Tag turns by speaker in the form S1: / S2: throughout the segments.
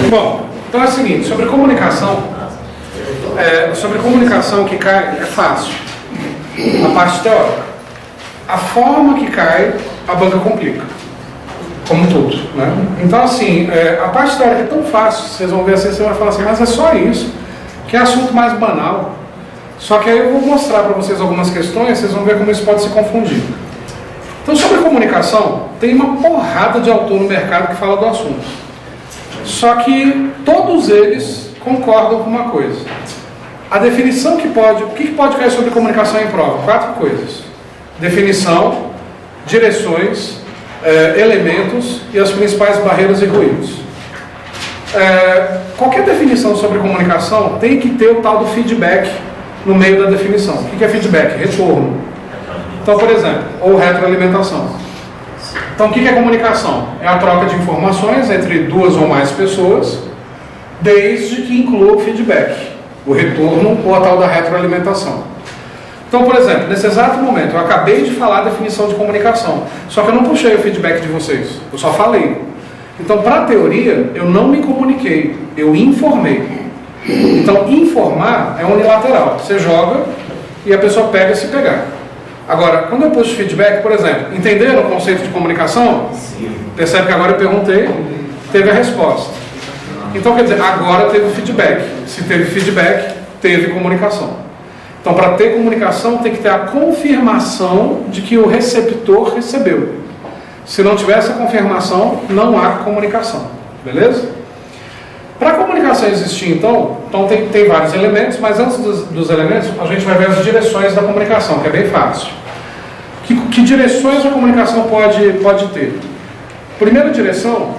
S1: Bom, então é o seguinte, sobre comunicação que cai é fácil, a parte teórica. A forma que cai, a banca complica, como tudo, né? Então assim, a parte teórica é tão fácil, vocês vão ver assim, você vai falar assim, mas é só isso, que é assunto mais banal. Só que aí eu vou mostrar para vocês algumas questões, vocês vão ver como isso pode se confundir. Então sobre comunicação, tem uma porrada de autor no mercado que fala do assunto. Só que todos eles concordam com uma coisa. A definição o que pode cair sobre comunicação em prova? 4 coisas. Definição, direções, elementos e as principais barreiras e ruídos. Qualquer definição sobre comunicação tem que ter o tal do feedback no meio da definição. O que é feedback? Retorno. Então, por exemplo, ou retroalimentação. Então, o que é comunicação? É a troca de informações entre 2 ou mais pessoas, desde que inclua o feedback, o retorno ou a tal da retroalimentação. Então, por exemplo, nesse exato momento, eu acabei de falar a definição de comunicação, só que eu não puxei o feedback de vocês, eu só falei. Então, para a teoria, eu não me comuniquei, eu informei. Então, informar é unilateral, você joga e a pessoa pega se pegar. Agora, quando eu puxo feedback, por exemplo, entenderam o conceito de comunicação? Sim. Percebe que agora eu perguntei, teve a resposta. Então, quer dizer, agora teve feedback. Se teve feedback, teve comunicação. Então, para ter comunicação, tem que ter a confirmação de que o receptor recebeu. Se não tiver essa confirmação, não há comunicação. Beleza? Para a comunicação existir, então tem vários elementos, mas antes dos elementos, a gente vai ver as direções da comunicação, que é bem fácil. Que direções a comunicação pode ter? Primeira direção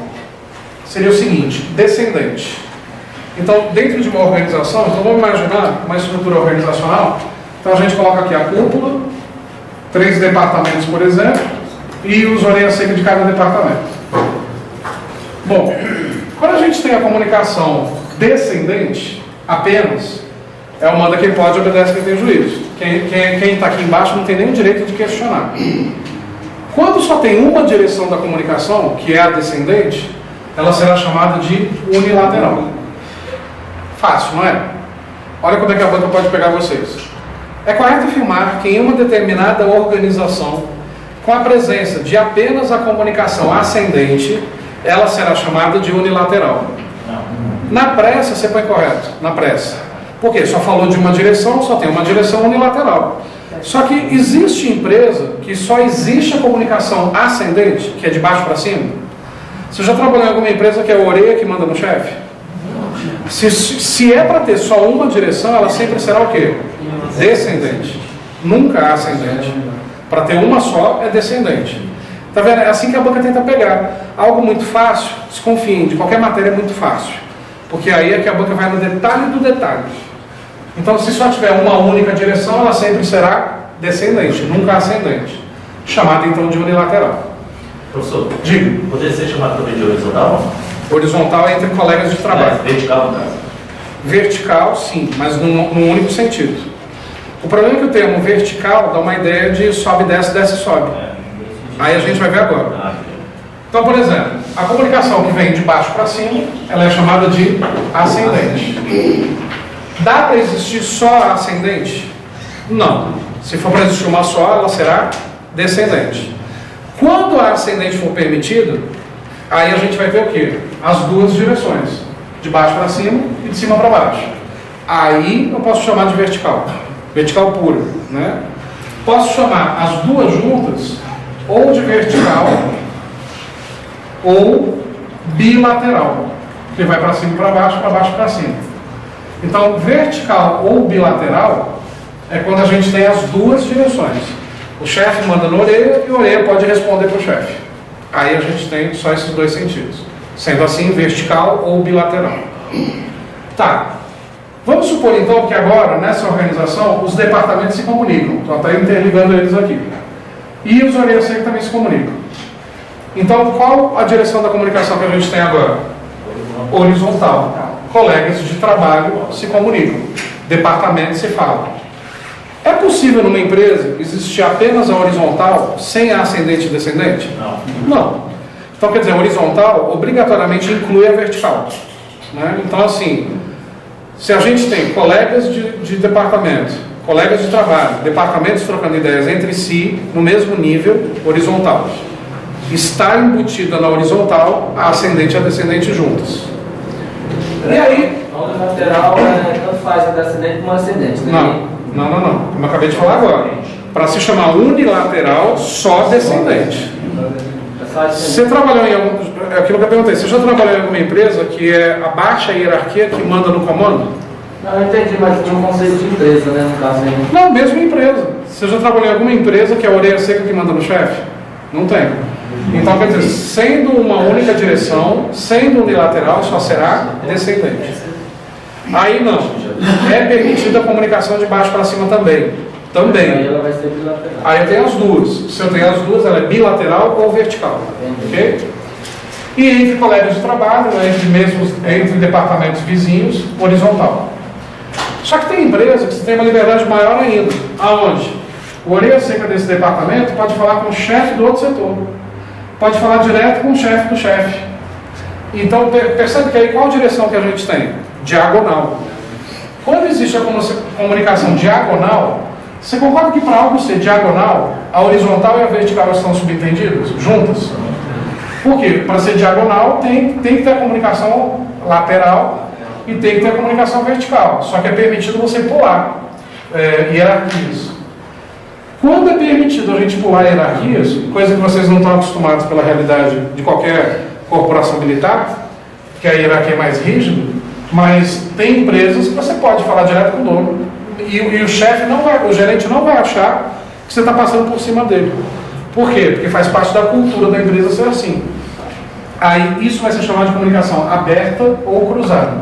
S1: seria o seguinte, descendente. Então, dentro de uma organização, então vamos imaginar uma estrutura organizacional. Então a gente coloca aqui a cúpula, 3 departamentos, por exemplo, e os orelhas secas de cada departamento. Bom, quando a gente tem a comunicação descendente, apenas, é o manda quem pode, obedece quem tem juízo. Quem está aqui embaixo não tem nenhum direito de questionar. Quando só tem uma direção da comunicação, que é a descendente, ela será chamada de unilateral. Fácil, não é? Olha como é que a banca pode pegar vocês. É correto afirmar que em uma determinada organização, com a presença de apenas a comunicação ascendente, ela será chamada de unilateral. Na pressa, você põe correto, na pressa. Por quê? Só falou de uma direção, só tem uma direção unilateral. Só que existe empresa que só existe a comunicação ascendente, que é de baixo para cima. Você já trabalhou em alguma empresa que é a orelha que manda no chefe? Se é para ter só uma direção, ela sempre será o quê? Descendente. Nunca ascendente. Para ter uma só, é descendente. Tá vendo? É assim que a banca tenta pegar. Algo muito fácil, desconfiem, de qualquer matéria é muito fácil. Porque aí é que a banca vai no detalhe do detalhe. Então, se só tiver uma única direção, ela sempre será descendente, nunca ascendente. Chamada então de unilateral.
S2: Professor,
S1: diga.
S2: Poderia ser chamado também de horizontal?
S1: Horizontal é entre colegas de trabalho.
S2: Vertical, no caso.
S1: Vertical, sim, mas num único sentido. O problema é que o termo vertical dá uma ideia de sobe, desce, sobe. Aí a gente vai ver agora. Então, por exemplo, a comunicação que vem de baixo para cima, ela é chamada de ascendente. Dá para existir só a ascendente? Não. Se for para existir uma só, ela será descendente. Quando a ascendente for permitida, aí a gente vai ver o quê? As duas direções, de baixo para cima e de cima para baixo. Aí eu posso chamar de vertical, vertical pura, né? Posso chamar as duas juntas ou de vertical ou bilateral, que vai para cima e para baixo para cima. Então, vertical ou bilateral é quando a gente tem as duas direções. O chefe manda na orelha e a orelha pode responder para o chefe. Aí a gente tem só esses dois sentidos. Sendo assim, vertical ou bilateral. Tá. Vamos supor então que agora, nessa organização, os departamentos se comunicam. Estou até interligando eles aqui. E os orelhas secas também se comunicam. Então, qual a direção da comunicação que a gente tem agora? Horizontal. Colegas de trabalho se comunicam. Departamentos se falam. É possível numa empresa existir apenas a horizontal sem a ascendente e descendente?
S2: Não.
S1: Não. Então, quer dizer, a horizontal obrigatoriamente inclui a vertical. né? Então, assim, se a gente tem colegas de departamento, colegas de trabalho, departamentos trocando ideias entre si, no mesmo nível, horizontal, está embutida na horizontal a ascendente e a descendente juntas. E aí...
S3: A unilateral tanto faz a descendente como a ascendente, né?
S1: Não. Como eu acabei de falar agora. Para se chamar unilateral, só descendente. Você trabalhou em algum... É aquilo que eu perguntei. Você já trabalhou em alguma empresa que é a baixa hierarquia que manda no comando?
S3: Não, eu entendi, mas foi um conceito de empresa, né? No caso aí.
S1: Não, mesmo empresa. Você já trabalhou em alguma empresa que é a orelha seca que manda no chefe? Não tem. Então, quer dizer, sendo uma única direção, sendo unilateral, só será descendente. Aí não. É permitida a comunicação de baixo para cima também.
S3: Aí ela vai ser bilateral.
S1: Aí eu tenho as duas. Se eu tenho as duas, ela é bilateral ou vertical. Ok? E entre colegas de trabalho, entre departamentos vizinhos, horizontal. Só que tem empresa que você tem uma liberdade maior ainda. Aonde? O orelha seca desse departamento pode falar com o chefe do outro setor. Pode falar direto com o chefe do chefe. Então, percebe que aí qual direção que a gente tem? Diagonal. Quando existe a comunicação diagonal, você concorda que para algo ser diagonal, a horizontal e a vertical estão subentendidas, juntas? Por quê? Para ser diagonal, tem que ter a comunicação lateral e tem que ter a comunicação vertical. Só que é permitido você pular hierarquias. Quando é permitido a gente pular hierarquias, coisa que vocês não estão acostumados pela realidade de qualquer corporação militar, que a hierarquia é mais rígida, mas tem empresas que você pode falar direto com o dono e o chefe não vai, o gerente não vai achar que você está passando por cima dele. Por quê? Porque faz parte da cultura da empresa ser assim. Aí isso vai ser chamado de comunicação aberta ou cruzada,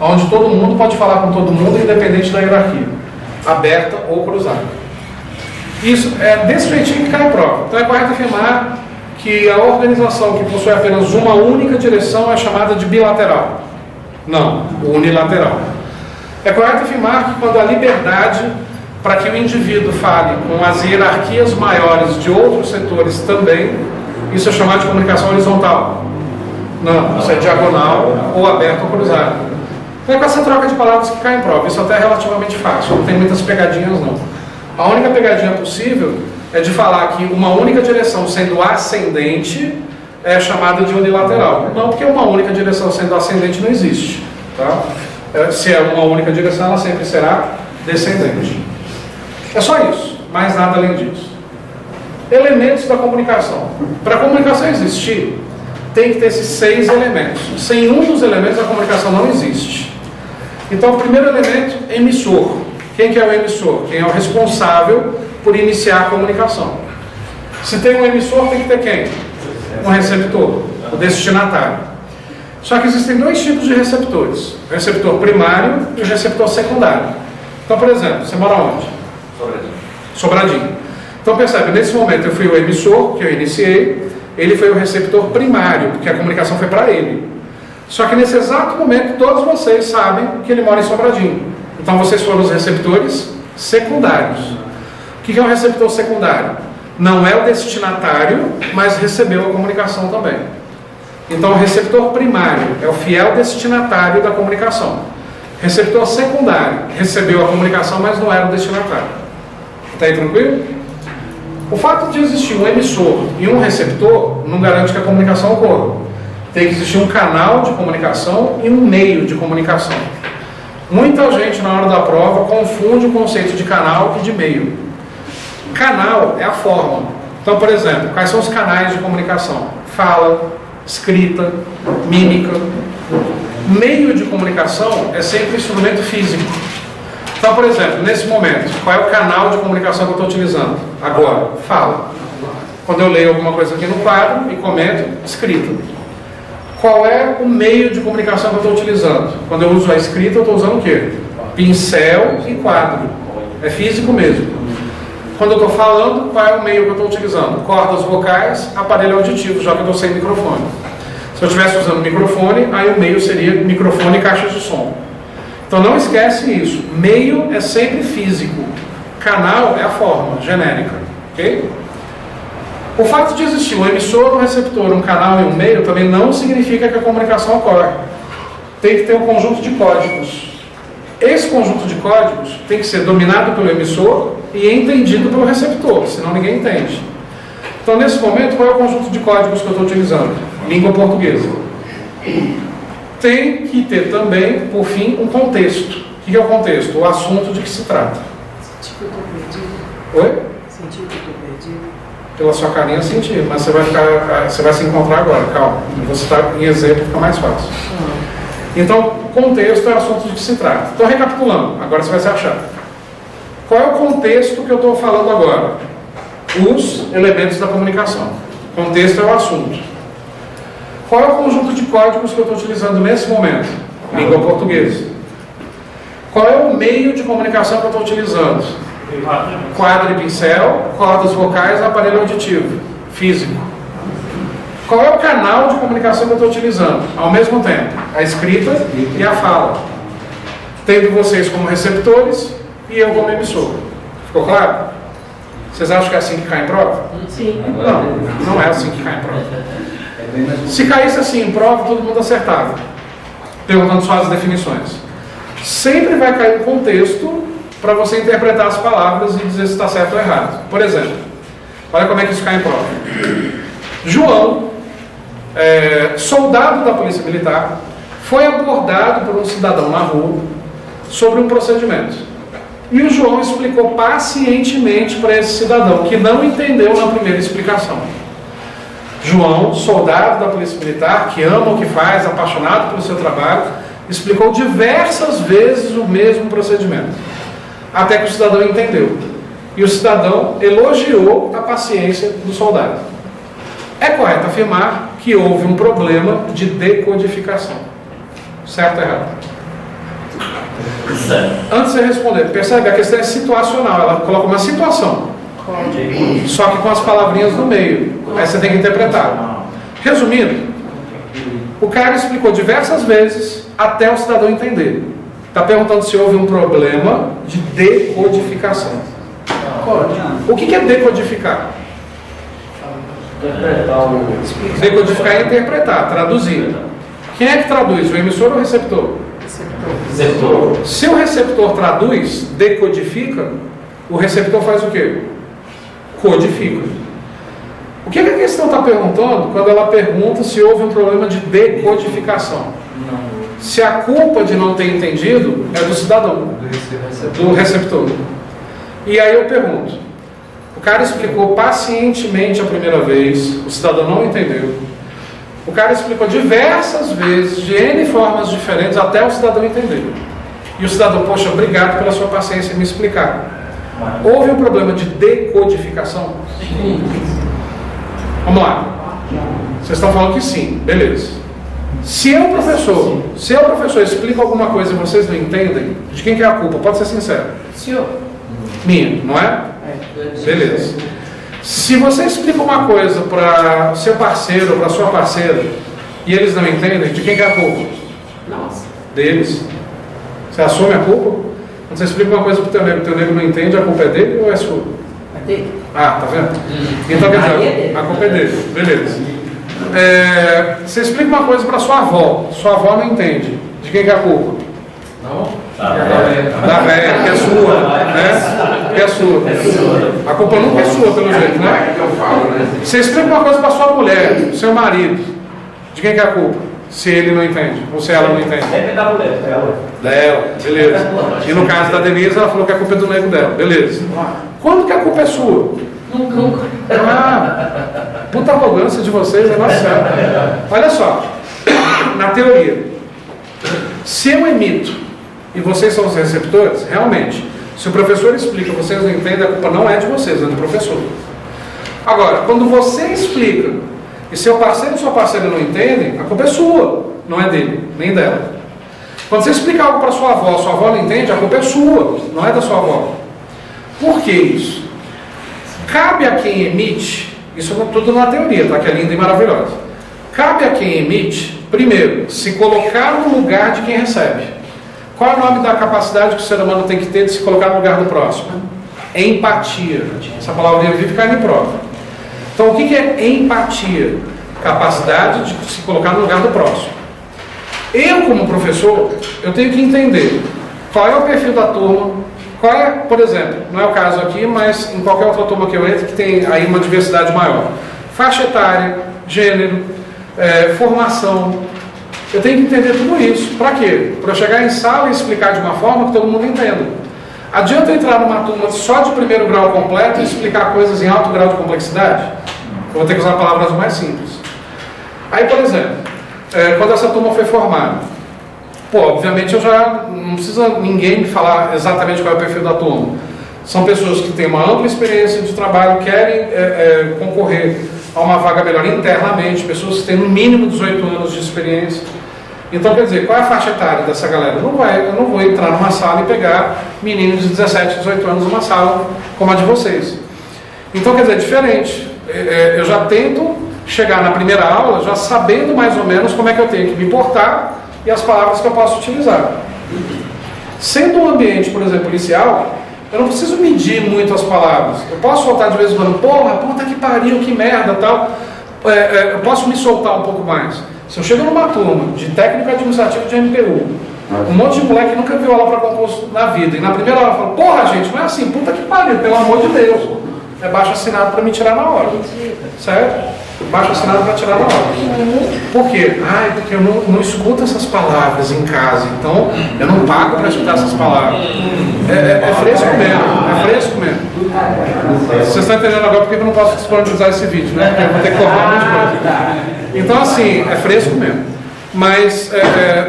S1: onde todo mundo pode falar com todo mundo independente da hierarquia. Aberta ou cruzada. Isso é desse jeitinho que cai em prova. Então é correto afirmar que a organização que possui apenas uma única direção é chamada de bilateral. Não, unilateral. É correto afirmar que quando a liberdade para que o indivíduo fale com as hierarquias maiores de outros setores também, isso é chamado de comunicação horizontal. Não, isso é diagonal ou aberto ou cruzado. Então é com essa troca de palavras que cai em prova. Isso até é relativamente fácil, não tem muitas pegadinhas não. A única pegadinha possível é de falar que uma única direção sendo ascendente é chamada de unilateral. Não, porque uma única direção sendo ascendente não existe. Tá? Se é uma única direção, ela sempre será descendente. É só isso, mais nada além disso. Elementos da comunicação. Para a comunicação existir, tem que ter esses 6 elementos. Sem um dos elementos, a comunicação não existe. Então, o primeiro elemento, emissor. Quem que é o emissor? Quem é o responsável por iniciar a comunicação. Se tem um emissor, tem que ter quem? Um receptor, o destinatário. Só que existem 2 tipos de receptores. O receptor primário e o receptor secundário. Então, por exemplo, você mora onde? Sobradinho. Então, percebe, nesse momento eu fui o emissor, que eu iniciei, ele foi o receptor primário, porque a comunicação foi para ele. Só que nesse exato momento, todos vocês sabem que ele mora em Sobradinho. Então vocês foram os receptores secundários. O que é um receptor secundário? Não é o destinatário, mas recebeu a comunicação também. Então o receptor primário é o fiel destinatário da comunicação. Receptor secundário recebeu a comunicação, mas não era o destinatário. Está aí tranquilo? O fato de existir um emissor e um receptor não garante que a comunicação ocorra. Tem que existir um canal de comunicação e um meio de comunicação. Muita gente, na hora da prova, confunde o conceito de canal e de meio. Canal é a forma. Então, por exemplo, quais são os canais de comunicação? Fala, escrita, mímica. Meio de comunicação é sempre instrumento físico. Então, por exemplo, nesse momento, qual é o canal de comunicação que eu estou utilizando? Agora, fala. Quando eu leio alguma coisa aqui no quadro e comento, escrita. Qual é o meio de comunicação que eu estou utilizando? Quando eu uso a escrita, eu estou usando o quê? Pincel e quadro. É físico mesmo. Quando eu estou falando, qual é o meio que eu estou utilizando? Cordas vocais, aparelho auditivo, já que eu estou sem microfone. Se eu estivesse usando microfone, aí o meio seria microfone e caixa de som. Então não esquece isso. Meio é sempre físico. Canal é a forma genérica. Ok? O fato de existir um emissor, um receptor, um canal e um meio também não significa que a comunicação ocorre. tem que ter um conjunto de códigos. Esse conjunto de códigos tem que ser dominado pelo emissor e entendido pelo receptor, senão ninguém entende. Então, nesse momento, qual é o conjunto de códigos que eu estou utilizando? Língua portuguesa. Tem que ter também, por fim, um contexto. O que é o contexto? O assunto de que se trata.
S4: Sentiu que eu tô perdido?
S1: Oi?
S4: Sentiu que eu tô perdido?
S1: Pela sua carinha, sentir, mas você vai se encontrar agora, calma. Você está em exemplo, fica mais fácil. Então, contexto é o assunto de que se trata. Então, recapitulando, agora você vai se achar. Qual é o contexto que eu estou falando agora? Os elementos da comunicação. Contexto é o assunto. Qual é o conjunto de códigos que eu estou utilizando nesse momento? Língua portuguesa. Qual é o meio de comunicação que eu estou utilizando? Quadro e pincel, cordas vocais, aparelho auditivo, físico. Qual é o canal de comunicação que eu estou utilizando? Ao mesmo tempo, a escrita e a fala. Tendo vocês como receptores e eu como emissor. Ficou claro? Vocês acham que é assim que cai em prova?
S4: Sim.
S1: Não, não é assim que cai em prova. Se caísse assim em prova, todo mundo acertava, perguntando só as definições. Sempre vai cair um contexto para você interpretar as palavras e dizer se está certo ou errado. Por exemplo, olha como é que isso cai em prova. João, soldado da Polícia Militar, foi abordado por um cidadão na rua sobre um procedimento. E o João explicou pacientemente para esse cidadão, que não entendeu na primeira explicação. João, soldado da Polícia Militar, que ama o que faz, apaixonado pelo seu trabalho, explicou diversas vezes o mesmo procedimento, até que o cidadão entendeu. E o cidadão elogiou a paciência do soldado. É correto afirmar que houve um problema de decodificação. Certo ou errado?
S2: Certo.
S1: Antes de você responder, percebe? A questão é situacional. Ela coloca uma situação, só que com as palavrinhas no meio. Aí você tem que interpretar. Resumindo, o cara explicou diversas vezes até o cidadão entender. Está perguntando se houve um problema de decodificação. O que é decodificar? Decodificar é interpretar, traduzir. Quem é que traduz? O emissor ou o receptor?
S2: Receptor.
S1: Se o receptor traduz, decodifica, o receptor faz o quê? Codifica. O que a questão está perguntando quando ela pergunta se houve um problema de decodificação? Se a culpa de não ter entendido é do cidadão, do receptor. E aí eu pergunto, o cara explicou pacientemente a primeira vez, o cidadão não entendeu. O cara explicou diversas vezes, de N formas diferentes, até o cidadão entender. E o cidadão, poxa, obrigado pela sua paciência em me explicar. Houve um problema de decodificação? Sim. Vamos lá. Vocês estão falando que sim, beleza. Se eu, professor, explico alguma coisa e vocês não entendem, de quem que é a culpa? Pode ser sincero.
S3: Senhor.
S1: Minha, não é? Beleza. Se você explica uma coisa para seu parceiro ou para sua parceira e eles não entendem, de quem que é a culpa?
S3: Nossa.
S1: Deles. Você assume a culpa? Quando você explica uma coisa para o teu nego não entende, a culpa é dele ou é sua?
S3: É dele.
S1: Ah, tá vendo? Então quer dizer, a culpa é dele. Beleza. Você explica uma coisa para sua avó não entende. De quem que é a culpa?
S3: Não.
S1: Da velha, que é sua, né? Que é sua. A culpa nunca é sua, pelo jeito, né? Você explica uma coisa para sua mulher, seu marido. De quem que é a culpa? Se ele não entende, ou se ela não entende.
S2: É da mulher,
S1: Dela, beleza. E no caso da Denise, ela falou que a culpa é do nego dela, beleza. Quando que a culpa é sua?
S3: Nunca.
S1: Puta arrogância de vocês, é nossa. Olha só, na teoria, se eu emito e vocês são os receptores, realmente, se o professor explica e vocês não entendem, a culpa não é de vocês, é do professor. Agora, quando você explica e seu parceiro e sua parceira não entendem, a culpa é sua, não é dele, nem dela. Quando você explica algo para sua avó não entende, a culpa é sua, não é da sua avó. Por que isso? Cabe a quem emite, isso é tudo na teoria, tá? Que é linda e maravilhosa. Cabe a quem emite, primeiro, se colocar no lugar de quem recebe. Qual é o nome da capacidade que o ser humano tem que ter de se colocar no lugar do próximo? Empatia. Essa palavra vive cai em prova. Então, o que é empatia? Capacidade de se colocar no lugar do próximo. Eu, como professor, eu tenho que entender qual é o perfil da turma, qual é, por exemplo, não é o caso aqui, mas em qualquer outra turma que eu entre, que tem aí uma diversidade maior. Faixa etária, gênero, formação. Eu tenho que entender tudo isso. Para quê? Para eu chegar em sala e explicar de uma forma que todo mundo entenda. Adianta eu entrar numa turma só de primeiro grau completo e explicar coisas em alto grau de complexidade? Eu vou ter que usar palavras mais simples. Aí, por exemplo, quando essa turma foi formada, obviamente eu já não precisa ninguém me falar exatamente qual é o perfil da turma. São pessoas que têm uma ampla experiência de trabalho, querem concorrer a uma vaga melhor internamente, pessoas que têm no mínimo 18 anos de experiência. Então, quer dizer, qual é a faixa etária dessa galera? Eu não vou entrar numa sala e pegar meninos de 17, 18 anos numa sala como a de vocês. Então, quer dizer, é diferente. Eu já tento chegar na primeira aula já sabendo mais ou menos como é que eu tenho que me portar e as palavras que eu posso utilizar. Sendo um ambiente, por exemplo, policial, eu não preciso medir muito as palavras. Eu posso soltar de vez em quando, porra, puta que pariu, que merda, tal. Eu posso me soltar um pouco mais. Se eu chego numa turma de técnico administrativo de MPU, um monte de moleque que nunca viu aula para concurso na vida, e na primeira aula fala, porra, gente, não é assim, puta que pariu, pelo amor de Deus. É baixo assinado para me tirar na hora. Certo? Baixo assinado para tirar na hora. Por quê? Porque eu não escuto essas palavras em casa, então eu não pago para escutar essas palavras. É fresco mesmo, é fresco mesmo. Vocês estão entendendo agora porque eu não posso disponibilizar esse vídeo, né? Porque eu vou ter que cortar muita coisa. Então, assim, é fresco mesmo. Mas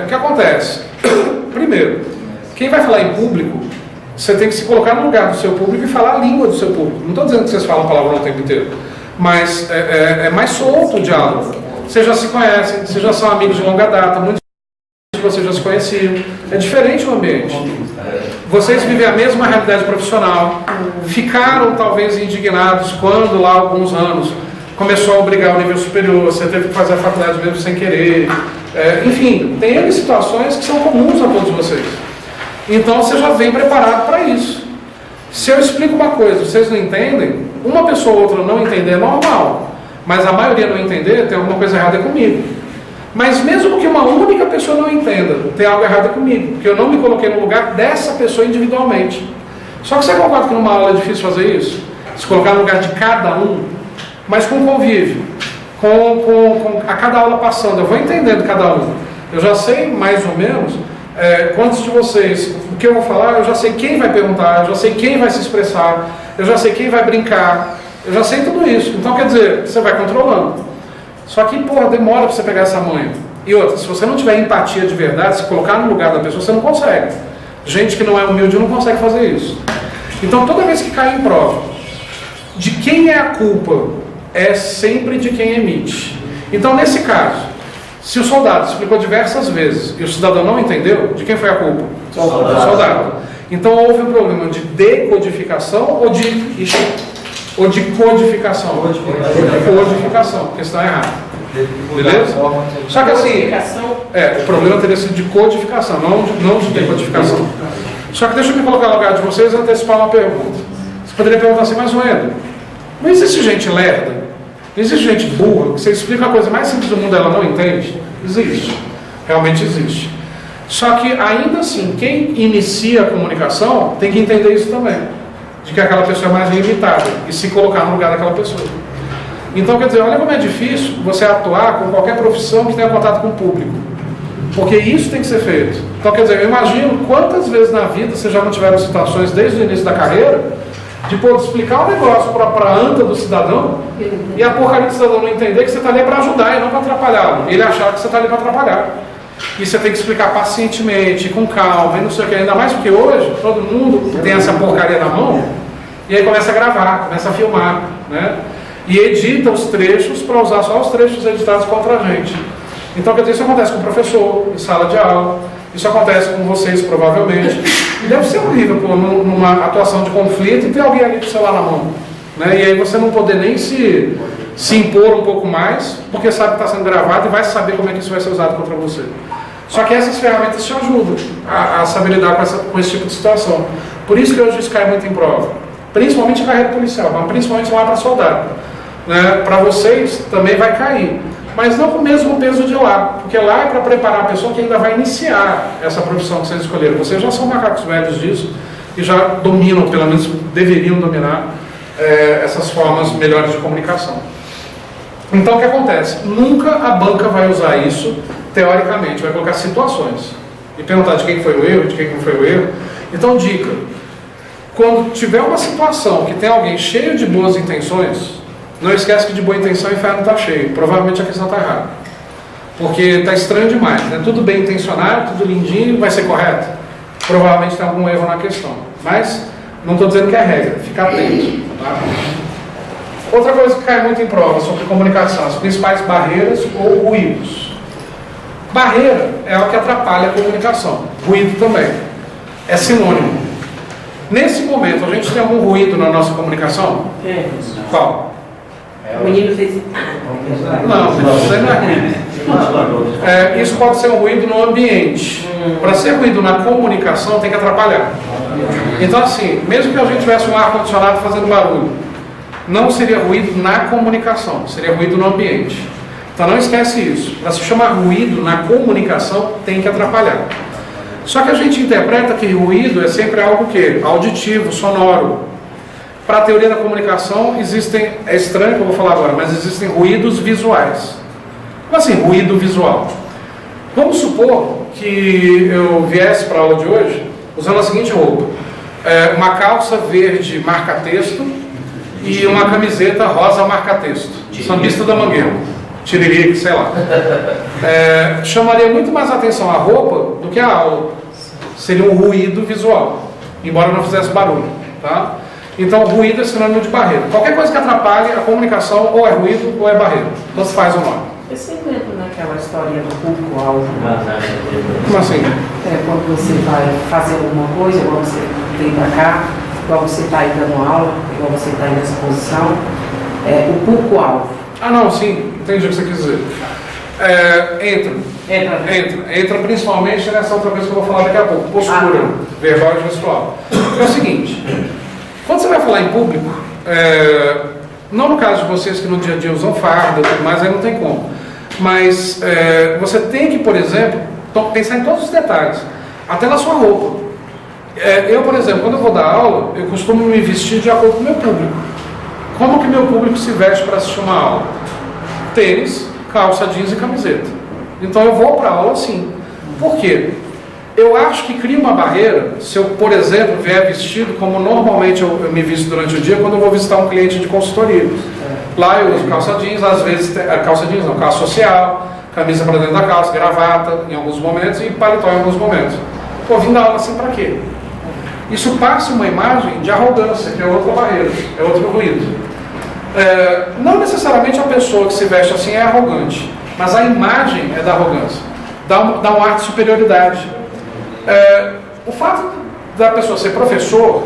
S1: o que acontece? Primeiro, quem vai falar em público, você tem que se colocar no lugar do seu público e falar a língua do seu público. Não estou dizendo que vocês falam palavrão o tempo inteiro, mas é mais solto o diálogo. Vocês já se conhecem, vocês já são amigos de longa data, muitos de vocês já se conheciam. É diferente o ambiente. Vocês vivem a mesma realidade profissional, ficaram talvez indignados quando lá há alguns anos começou a obrigar o nível superior, você teve que fazer a faculdade mesmo sem querer. Enfim, tem situações que são comuns a todos vocês. Então você já vem preparado para isso. Se eu explico uma coisa, vocês não entendem, uma pessoa ou outra não entender é normal, mas a maioria não entender, tem alguma coisa errada comigo. Mas mesmo que uma única pessoa não entenda, tem algo errado comigo, porque eu não me coloquei no lugar dessa pessoa individualmente. Só que você concorda que numa aula é difícil fazer isso? Se colocar no lugar de cada um, mas com convívio, a cada aula passando, eu vou entendendo cada um. Eu já sei mais ou menos quantos de vocês, o que eu vou falar, eu já sei quem vai perguntar, eu já sei quem vai se expressar, eu já sei quem vai brincar, eu já sei tudo isso. Então, quer dizer, você vai controlando. Só que, demora para você pegar essa manha. E outra, se você não tiver empatia de verdade, se colocar no lugar da pessoa, você não consegue. Gente que não é humilde não consegue fazer isso. Então, toda vez que cai em prova, de quem é a culpa? É sempre de quem emite. Então, nesse caso, se o soldado explicou diversas vezes e o cidadão não entendeu, de quem foi a culpa? Do soldado. Então houve um problema de decodificação ou de codificação? Codificação, porque está errado. Beleza? Só que assim, o problema teria sido de codificação, não de decodificação. Só que deixa eu me colocar no lugar de vocês e antecipar uma pergunta. Você poderia perguntar assim, mas Wendel, não existe gente lerda? Não existe gente burra? Que você explica a coisa mais simples do mundo ela não entende? Existe. Realmente existe. Só que ainda assim, quem inicia a comunicação tem que entender isso também. De que aquela pessoa é mais limitada e se colocar no lugar daquela pessoa. Então, quer dizer, olha como é difícil você atuar com qualquer profissão que tenha contato com o público. Porque isso tem que ser feito. Então, quer dizer, eu imagino quantas vezes na vida vocês já não tiveram situações desde o início da carreira de explicar um negócio para a anta do cidadão e a porcaria do cidadão não entender que você está ali para ajudar e não para atrapalhá-lo. Ele achar que você está ali para atrapalhar. E você tem que explicar pacientemente, com calma, e não sei o que. Ainda mais porque hoje todo mundo tem essa porcaria na mão e aí começa a gravar, começa a filmar, né? E edita os trechos para usar só os trechos editados contra a gente. Então, quer dizer, isso acontece com o professor, em sala de aula, isso acontece com vocês, provavelmente. E deve ser horrível, numa atuação de conflito, e ter alguém ali com o celular na mão. Né? E aí você não poder nem se impor um pouco mais, porque sabe que está sendo gravado e vai saber como é que isso vai ser usado contra você. Só que essas ferramentas te ajudam a saber lidar com esse tipo de situação. Por isso que hoje isso cai muito em prova. Principalmente a carreira policial, mas principalmente lá para soldado. Né? Para vocês também vai cair. mas não com o mesmo peso de lá, porque lá é para preparar a pessoa que ainda vai iniciar essa profissão que vocês escolheram. Vocês já são macacos velhos disso e já dominam, pelo menos deveriam dominar essas formas melhores de comunicação. Então o que acontece? Nunca a banca vai usar isso teoricamente, vai colocar situações e perguntar de quem foi o erro, de quem não foi o erro. Então, dica: quando tiver uma situação que tem alguém cheio de boas intenções, não esquece que de boa intenção o inferno está cheio. Provavelmente a questão está errada, porque está estranho demais, né? Tudo bem intencionado, tudo lindinho, vai ser correto? Provavelmente tem algum erro na questão, mas não estou dizendo que é regra, fica atento, tá? Outra coisa que cai muito em prova sobre comunicação: as principais barreiras ou ruídos. Barreira é o que atrapalha a comunicação, ruído também, é sinônimo. Nesse momento, a gente tem algum ruído na nossa comunicação? Qual?
S4: O menino fez.
S1: Não, isso aí não é ruído. Isso pode ser um ruído no ambiente. Para ser ruído na comunicação, tem que atrapalhar. Então, assim, mesmo que a gente tivesse um ar-condicionado fazendo barulho, não seria ruído na comunicação, seria ruído no ambiente. Então não esquece isso. Para se chamar ruído na comunicação, tem que atrapalhar. Só que a gente interpreta que ruído é sempre algo que? Auditivo, sonoro. Para a teoria da comunicação existem, é estranho que eu vou falar agora, mas existem ruídos visuais. Como assim, ruído visual? Vamos supor que eu viesse para a aula de hoje usando a seguinte roupa: uma calça verde marca-texto e uma camiseta rosa marca-texto, sambista da Mangueira, tiririca, sei lá. Chamaria muito mais atenção a roupa do que a aula. Seria um ruído visual, embora não fizesse barulho, tá? Então, ruído é sinônimo de barreira. Qualquer coisa que atrapalhe a comunicação ou é ruído ou é barreira. Então se faz o nome.
S4: Eu sempre lembro naquela história do público-alvo.
S1: Como assim?
S4: Quando você vai fazer alguma coisa, igual você vem para cá, igual você está aí dando aula, igual você está aí nessa posição, o público-alvo.
S1: Ah, não, sim, entendi o que você quis dizer. Entra principalmente nessa outra coisa que eu vou falar daqui a pouco, postura, verbal e gestual. É o seguinte: quando você vai falar em público, não no caso de vocês que no dia a dia usam farda, mas aí não tem como, mas você tem que, por exemplo, pensar em todos os detalhes, até na sua roupa. Eu, por exemplo, quando eu vou dar aula, eu costumo me vestir de acordo com o meu público. Como que meu público se veste para assistir uma aula? Tênis, calça jeans e camiseta. Então eu vou para a aula assim. Por quê? Eu acho que cria uma barreira se eu, por exemplo, vier vestido como normalmente eu me visto durante o dia quando eu vou visitar um cliente de consultoria. Lá eu uso calça jeans, às vezes calça jeans não, calça social, camisa para dentro da calça, gravata em alguns momentos e paletó em alguns momentos. Pô, vim dar aula assim para quê? Isso passa uma imagem de arrogância, que é outra barreira, é outro ruído. Não necessariamente a pessoa que se veste assim é arrogante, mas a imagem é da arrogância, dá um ar de superioridade. O fato da pessoa ser professor,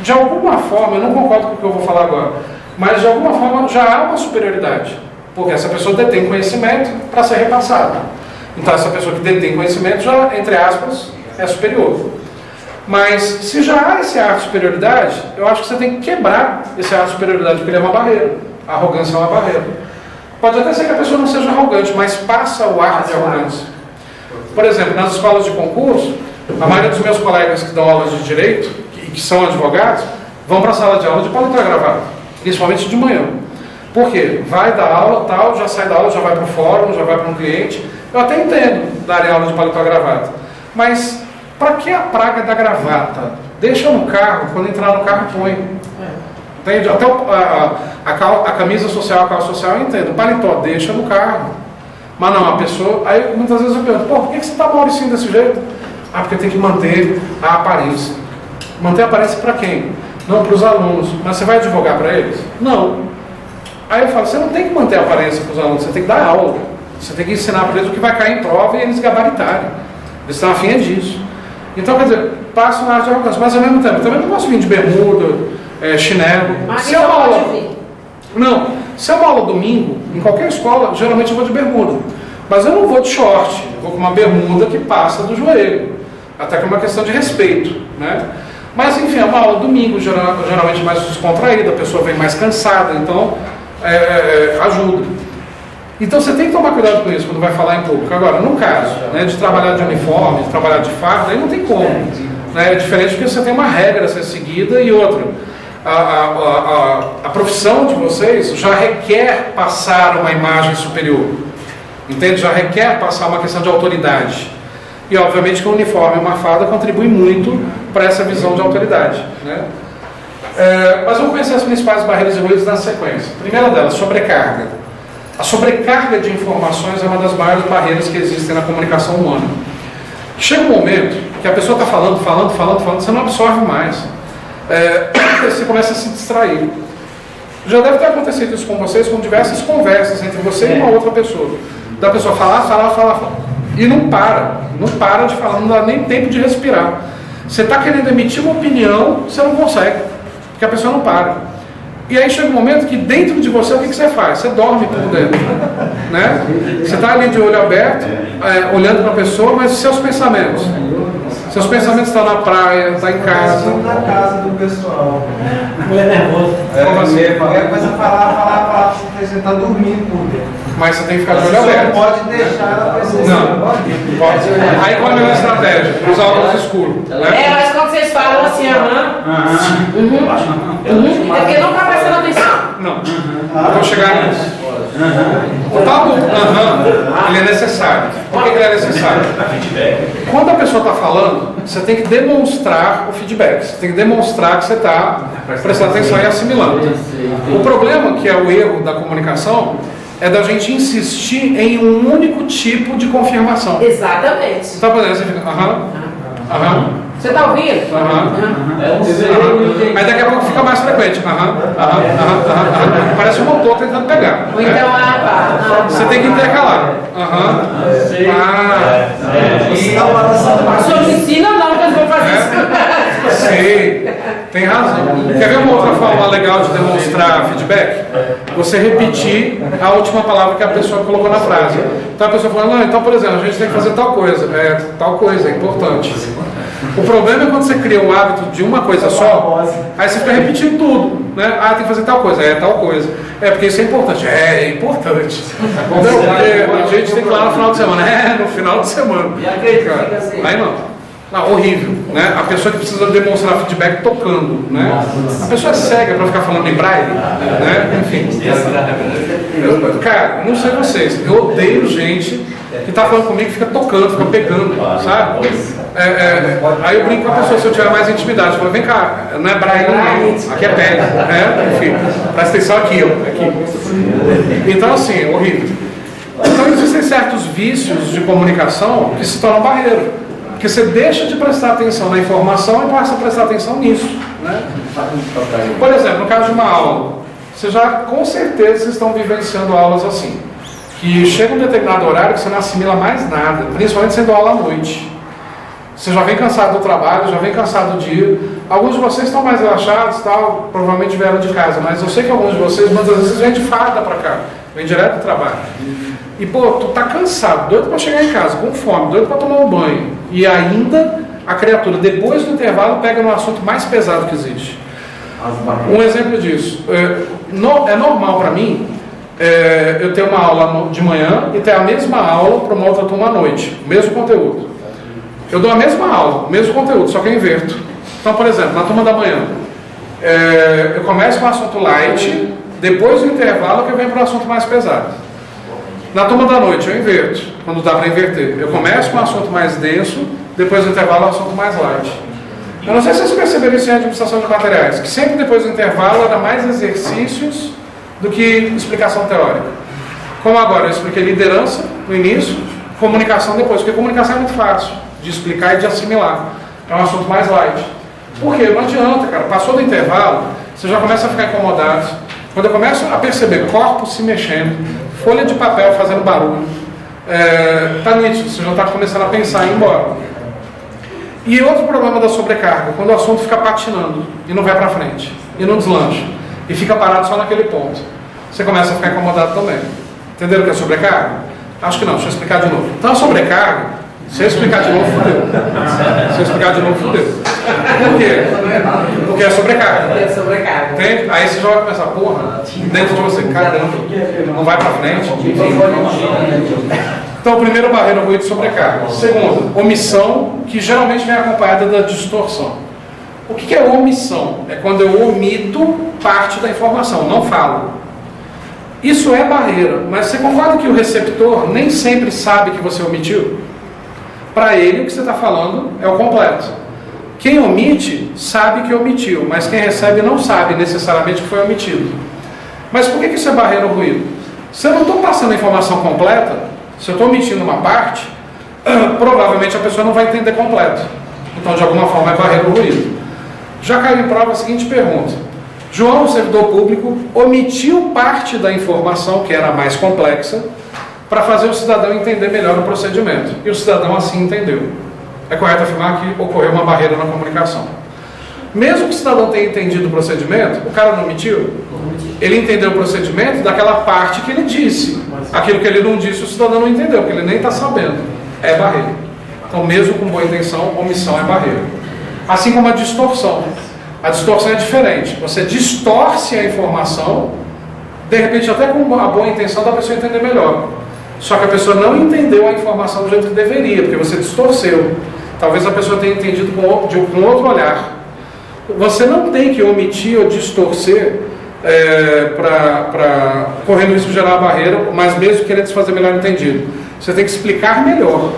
S1: de alguma forma, eu não concordo com o que eu vou falar agora, mas de alguma forma já há uma superioridade, porque essa pessoa detém conhecimento para ser repassado. Então essa pessoa que detém conhecimento já, entre aspas, é superior. Mas se já há esse ar de superioridade, eu acho que você tem que quebrar esse ar de superioridade, porque ele é uma barreira. A arrogância é uma barreira. Pode até ser que a pessoa não seja arrogante, mas passa o ar de arrogância. Por exemplo, nas escolas de concurso, a maioria dos meus colegas que dão aulas de direito, e que são advogados, vão para a sala de aula de paletó e gravata, principalmente de manhã. Por quê? Vai dar aula, tal, já sai da aula, já vai para o fórum, já vai para um cliente. Eu até entendo dar aula de paletó e gravata, mas para que a praga da gravata? Deixa no carro, quando entrar no carro põe. Entende? Até a camisa social, a calça social eu entendo. O paletó deixa no carro. Mas não, a pessoa... Aí muitas vezes eu pergunto: por que você está mauricinho desse jeito? Porque tem que manter a aparência. Manter a aparência para quem? Não, para os alunos. Mas você vai advogar para eles? Não. Aí eu falo: você não tem que manter a aparência para os alunos, você tem que dar aula. Você tem que ensinar para eles o que vai cair em prova e eles gabaritarem. Eles estão afim disso. Então, quer dizer, passo na arte de arrogância, mas ao mesmo tempo, também não posso vir de bermuda, chinelo.
S4: Mas
S1: se é uma aula... Não, se é uma aula domingo, em qualquer escola, geralmente eu vou de bermuda. Mas eu não vou de short, eu vou com uma bermuda que passa do joelho. Até que é uma questão de respeito, né? Mas, enfim, é uma aula domingo, geralmente mais descontraída, a pessoa vem mais cansada, então ajuda. Então você tem que tomar cuidado com isso quando vai falar em público. Agora, no caso, né, de trabalhar de uniforme, de trabalhar de farda, aí não tem como. Né? É diferente porque você tem uma regra a ser seguida e outra. A profissão de vocês já requer passar uma imagem superior. Entende? Já requer passar uma questão de autoridade. E obviamente que o uniforme e uma farda contribui muito para essa visão de autoridade. Né? Mas vamos conhecer as principais barreiras e ruídos na sequência. A primeira delas, sobrecarga. A sobrecarga de informações é uma das maiores barreiras que existem na comunicação humana. Chega um momento que a pessoa está falando, você não absorve mais. Você começa a se distrair. Já deve ter acontecido isso com vocês, com diversas conversas entre você e uma outra pessoa. Da pessoa falar, e não para de falar, não dá nem tempo de respirar. Você está querendo emitir uma opinião, você não consegue, porque a pessoa não para. E aí chega um momento que dentro de você, o que você faz? Você dorme por dentro, né? Você está ali de olho aberto, olhando para a pessoa, mas seus pensamentos estão na praia, estão em casa.
S5: Na casa do pessoal.
S2: Mulher nervosa.
S1: Como assim?
S5: Qualquer coisa falar, você está dormindo por dentro.
S1: Mas você tem que ficar de olho
S5: Você
S1: aberto.
S5: não pode deixar a pessoa.
S1: Não, pode. Aí qual é a melhor estratégia? Usar óculos escuros, né?
S4: Mas quando vocês falam assim, é porque não está prestando atenção.
S1: Não, eu vou chegar nisso. O tal do ele é necessário. Por que ele é necessário? Quando a pessoa está falando, você tem que demonstrar o feedback. Você tem que demonstrar que você está prestando atenção e assimilando. O problema, que é o erro da comunicação, é da gente insistir em um único tipo de confirmação.
S4: Exatamente.
S1: Então, por exemplo, você fica,
S4: Você está ouvindo?
S1: Aí daqui a pouco fica mais frequente. Parece um motor tentando pegar.
S4: Ou então,
S1: Você tem que intercalar.
S4: A sua ensina não, que eles vão fazer isso.
S1: Sei, tem razão. Quer ver uma outra forma legal de demonstrar feedback? Você repetir a última palavra que a pessoa colocou na frase. Então a pessoa fala, não, então por exemplo, a gente tem que fazer tal coisa. Tal coisa, é importante. O problema é quando você cria o hábito de uma coisa só, aí você fica repetindo tudo, né? Tem que fazer tal coisa, tal coisa. Porque isso é importante. É importante. Entendeu? Porque a gente tem que ir lá no final de semana. No final de semana.
S3: E acredito que fica assim.
S1: Aí não, horrível, né? A pessoa que precisa demonstrar feedback tocando, né? A pessoa é cega para ficar falando em braille, né? Enfim. Cara, não sei vocês, eu odeio gente que tá falando comigo que fica tocando, fica pegando, sabe? Aí eu brinco com a pessoa, se eu tiver mais intimidade, eu falo, vem cá, não é braille não, aqui é pele, né? Enfim, presta atenção aqui, aqui. Então assim, é horrível. Então existem certos vícios de comunicação que se tornam barreira. Porque você deixa de prestar atenção na informação e passa a prestar atenção nisso, né? Por exemplo, no caso de uma aula, você já, com certeza, vocês estão vivenciando aulas assim, que chega um determinado horário que você não assimila mais nada, principalmente sendo aula à noite. Você já vem cansado do trabalho, já vem cansado do dia. Alguns de vocês estão mais relaxados, tal, provavelmente vieram de casa, mas eu sei que alguns de vocês, muitas vezes, vêm de farda para cá, vêm direto do trabalho. E tu tá cansado, doido para chegar em casa, com fome, doido para tomar um banho. E ainda a criatura, depois do intervalo, pega no assunto mais pesado que existe. Um exemplo disso, é normal para mim eu ter uma aula de manhã e ter a mesma aula para uma outra turma à noite, o mesmo conteúdo. Eu dou a mesma aula, o mesmo conteúdo, só que eu inverto. Então, por exemplo, na turma da manhã, eu começo com o assunto light, depois do intervalo que eu venho para o assunto mais pesado. Na turma da noite eu inverto, quando dá para inverter. Eu começo com um assunto mais denso, depois do intervalo é um assunto mais light. Eu não sei se vocês perceberam isso em administração de materiais, que sempre depois do intervalo era mais exercícios do que explicação teórica. Como agora eu expliquei liderança no início, comunicação depois, porque comunicação é muito fácil de explicar e de assimilar. É um assunto mais light. Por quê? Não adianta, cara. Passou do intervalo, você já começa a ficar incomodado. Quando eu começo a perceber corpos se mexendo, folha de papel fazendo barulho, tá nítido, você já está começando a pensar em ir embora. E outro problema da sobrecarga, quando o assunto fica patinando e não vai para frente, e não deslancha, e fica parado só naquele ponto, você começa a ficar incomodado também. Entenderam o que é sobrecarga? Acho que não, deixa eu explicar de novo. Então a sobrecarga Se eu explicar de novo, fudeu. Se eu explicar de novo, fudeu. Por quê? Porque é sobrecarga.
S4: É sobrecarga.
S1: Entende? Aí você já vai começar, porra, dentro de você, caramba, não vai pra frente, enfim. Então, primeiro, barreira, ruído e sobrecarga. Segundo, omissão, que geralmente vem acompanhada da distorção. O que é omissão? É quando eu omito parte da informação, não falo. Isso é barreira, mas você concorda que o receptor nem sempre sabe que você omitiu? Para ele, o que você está falando é o completo. Quem omite, sabe que omitiu, mas quem recebe não sabe necessariamente que foi omitido. Mas por que isso é barreira ou ruído? Se eu não estou passando a informação completa, se eu estou omitindo uma parte, provavelmente a pessoa não vai entender completo. Então, de alguma forma, é barreira ou ruído. Já caiu em prova a seguinte pergunta. João, o servidor público, omitiu parte da informação, que era mais complexa, para fazer o cidadão entender melhor o procedimento. E o cidadão assim entendeu. É correto afirmar que ocorreu uma barreira na comunicação. Mesmo que o cidadão tenha entendido o procedimento, o cara não omitiu. Ele entendeu o procedimento daquela parte que ele disse. Aquilo que ele não disse, o cidadão não entendeu, porque ele nem está sabendo. É barreira. Então, mesmo com boa intenção, omissão é barreira. Assim como a distorção. A distorção é diferente. Você distorce a informação, de repente até com a boa intenção da pessoa entender melhor. Só que a pessoa não entendeu a informação do jeito que deveria, porque você distorceu. Talvez a pessoa tenha entendido com outro olhar. Você não tem que omitir ou distorcer para correr no risco de gerar a barreira, mas mesmo querendo se fazer melhor entendido. Você tem que explicar melhor.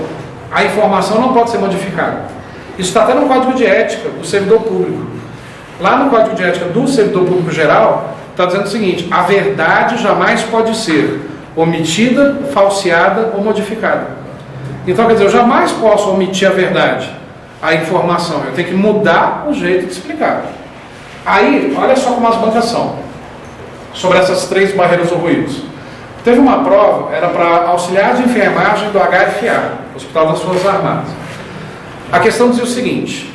S1: A informação não pode ser modificada. Isso está até no Código de Ética do servidor público. Lá no Código de Ética do servidor público geral, está dizendo o seguinte: a verdade jamais pode ser omitida, falseada ou modificada. Então, quer dizer, eu jamais posso omitir a verdade, a informação. Eu tenho que mudar o jeito de explicar. Aí, olha só como as bancas são sobre essas 3 barreiras ou ruídos. Teve uma prova, era para auxiliar de enfermagem do HFA, Hospital das Forças Armadas. A questão dizia o seguinte: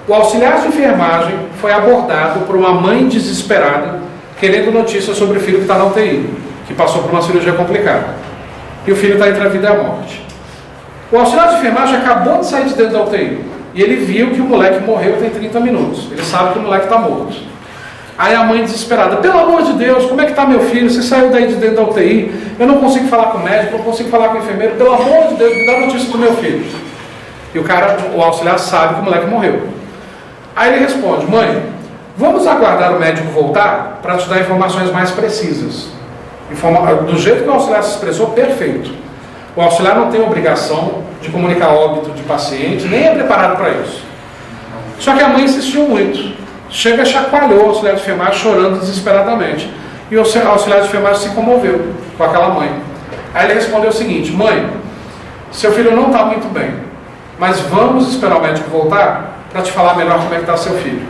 S1: o auxiliar de enfermagem foi abordado por uma mãe desesperada, querendo notícias sobre o filho que está na UTI, que passou por uma cirurgia complicada. E o filho está entre a vida e a morte. O auxiliar de enfermagem acabou de sair de dentro da UTI. E ele viu que o moleque morreu tem 30 minutos. Ele sabe que o moleque está morto. Aí a mãe desesperada: pelo amor de Deus, como é que está meu filho? Você saiu daí de dentro da UTI, eu não consigo falar com o médico, não consigo falar com o enfermeiro, pelo amor de Deus, me dá notícia do meu filho. E o auxiliar sabe que o moleque morreu. Aí ele responde: mãe, vamos aguardar o médico voltar para te dar informações mais precisas. Do jeito que o auxiliar se expressou, perfeito. O auxiliar não tem obrigação de comunicar óbito de paciente, nem é preparado para isso. Só que a mãe insistiu muito. Chega, chacoalhou o auxiliar de enfermagem, chorando desesperadamente. E o auxiliar de enfermagem se comoveu com aquela mãe. Aí ele respondeu o seguinte: mãe, seu filho não está muito bem, mas vamos esperar o médico voltar para te falar melhor como é que está seu filho.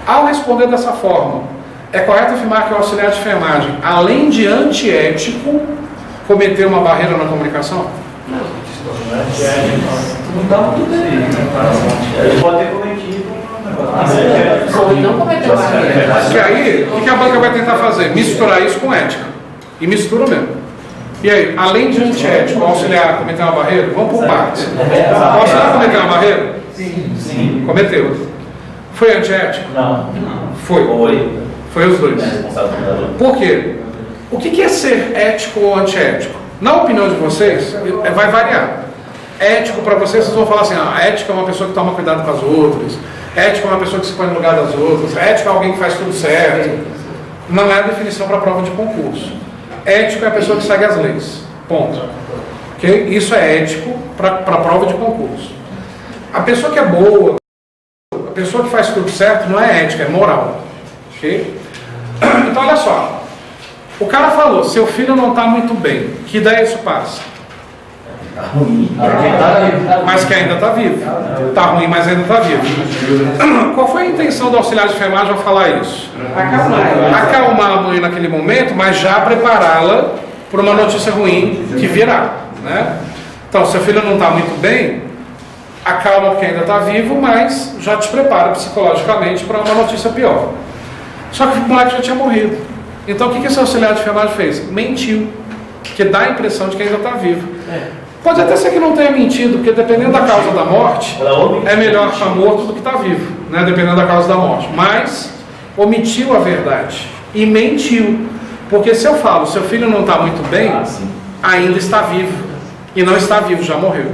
S1: Ao responder dessa forma, é correto afirmar que o auxiliar de enfermagem, além de antiético, cometeu uma barreira na comunicação?
S2: Não está muito bem. Ele pode ter cometido
S4: Não cometeu barreira.
S1: Porque aí, o que a banca vai tentar fazer? Misturar isso com ética. E mistura mesmo. E aí, além de antiético, o auxiliar cometeu uma barreira? Vamos por partes. O auxiliar cometeu uma barreira?
S2: Sim.
S1: Cometeu. Foi antiético?
S2: Não.
S1: Foi. Foi os dois. Por quê? O que é ser ético ou antiético? Na opinião de vocês, vai variar. Ético para vocês vão falar assim: ética é uma pessoa que toma cuidado com as outras, ética é uma pessoa que se põe no lugar das outras, ética é alguém que faz tudo certo. Não é a definição para a prova de concurso. Ético é a pessoa que segue as leis. Ponto. Okay? Isso é ético para a prova de concurso. A pessoa que é boa, a pessoa que faz tudo certo, não é ética, é moral. Okay? Então olha só. O cara falou: seu filho não está muito bem. Que ideia isso passa?
S2: Está ruim.
S1: Mas que ainda está vivo. Está ruim, mas ainda está vivo. Qual foi a intenção do auxiliar de enfermagem ao falar isso? Acalmar a mãe naquele momento, mas já prepará-la para uma notícia ruim que virá, né? Então, seu filho não está muito bem, acalma porque ainda está vivo, mas já te prepara psicologicamente para uma notícia pior. Só que o moleque já tinha morrido. Então o que esse auxiliar de enfermagem fez? Mentiu, que dá a impressão de que ainda está vivo. Pode até ser que não tenha mentido, porque dependendo da causa da morte, é melhor estar morto do que estar vivo, né? Dependendo da causa da morte. Mas omitiu a verdade e mentiu. Porque se eu falo, seu filho não está muito bem, ainda está vivo. E não está vivo, já morreu.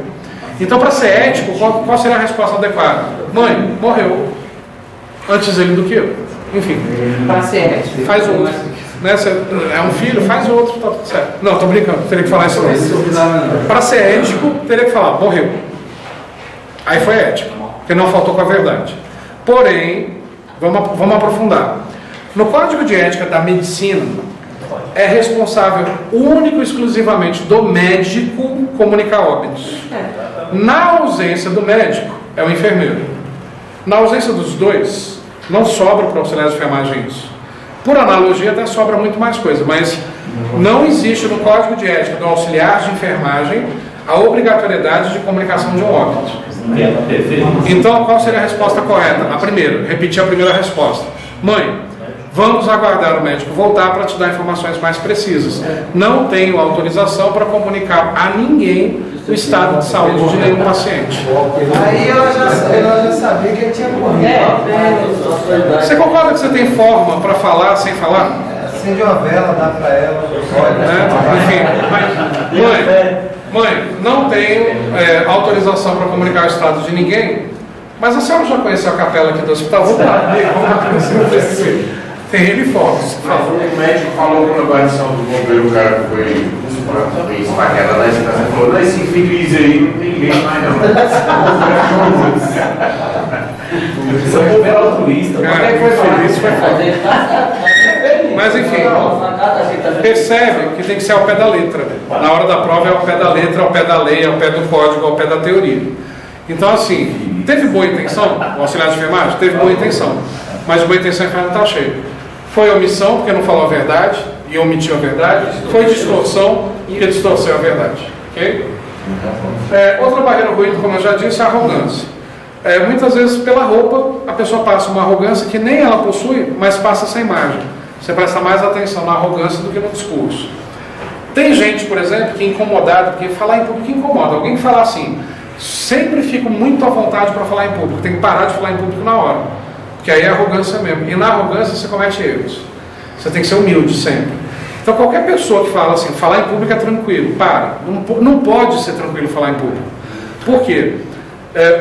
S1: Então, para ser ético, qual seria a resposta adequada? Mãe, morreu. Antes ele do que eu. Enfim.
S4: Para ser ético.
S1: Faz outro. Né? É um filho, faz outro, tá tudo certo. Não, tô brincando, teria que falar isso não. Para ser ético, teria que falar, morreu. Aí foi ético, porque não faltou com a verdade. Porém, vamos aprofundar. No Código de Ética da Medicina, é responsável único e exclusivamente do médico comunicar óbitos. Na ausência do médico, é o enfermeiro. Na ausência dos dois, não sobra para o auxiliar de enfermagem isso. Por analogia, até sobra muito mais coisa, mas não existe no Código de Ética do auxiliar de enfermagem a obrigatoriedade de comunicação de um óbito. Então, qual seria a resposta correta? A primeira, repetir a primeira resposta. Mãe, vamos aguardar o médico voltar para te dar informações mais precisas. Não tenho autorização para comunicar a ninguém o estado de saúde de nenhum paciente.
S5: Aí ela já sabia que ele tinha morrido.
S1: Você concorda que você tem forma para falar sem falar?
S5: Acende uma vela, dá para ela.
S1: Enfim, mãe, não tenho autorização para comunicar o estado de ninguém, mas a senhora já conheceu a capela aqui do hospital? Vamos lá, tem uniformes.
S6: O médico falou com a guarnição do bombeiro, o cara que foi esfaqueado lá, ele falou, não, esse infeliz aí não tem jeito mais não.
S2: Isso é bombeiro altruísta.
S1: Cara, infeliz foi foda. Mas enfim, percebe que tem que ser ao pé da letra. Na hora da prova é ao pé da letra, ao pé da lei, ao pé do código, ao pé da teoria. Então assim, teve boa intenção? O auxiliar de enfermagem teve boa intenção, mas boa intenção não está cheio. Foi omissão, porque não falou a verdade e omitiu a verdade. Foi distorção, porque distorceu a verdade. Okay? Outra barreira ruim, como eu já disse, é a arrogância. Muitas vezes, pela roupa, a pessoa passa uma arrogância que nem ela possui, mas passa essa imagem. Você presta mais atenção na arrogância do que no discurso. Tem gente, por exemplo, que é incomodada, porque falar em público incomoda. Alguém que fala assim, sempre fico muito à vontade para falar em público, tem que parar de falar em público na hora. Que aí é arrogância mesmo. E na arrogância você comete erros. Você tem que ser humilde sempre. Então qualquer pessoa que fala assim, falar em público é tranquilo, para. Não pode ser tranquilo falar em público. Por quê?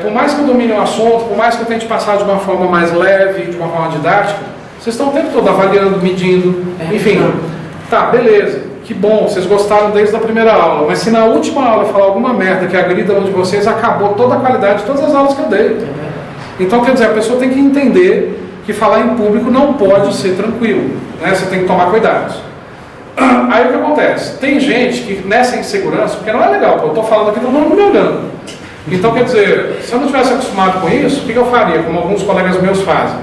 S1: Por mais que eu domine o assunto, por mais que eu tente passar de uma forma mais leve, de uma forma didática, vocês estão o tempo todo avaliando, medindo, enfim. Tá, beleza, que bom, vocês gostaram desde a primeira aula, mas se na última aula eu falar alguma merda que agrida um de vocês, acabou toda a qualidade de todas as aulas que eu dei. Então, quer dizer, a pessoa tem que entender que falar em público não pode ser tranquilo, né? Você tem que tomar cuidado. Aí o que acontece? Tem gente que nessa insegurança, porque não é legal, eu estou falando aqui, todo mundo me olhando. Então, quer dizer, se eu não tivesse acostumado com isso, o que eu faria, como alguns colegas meus fazem?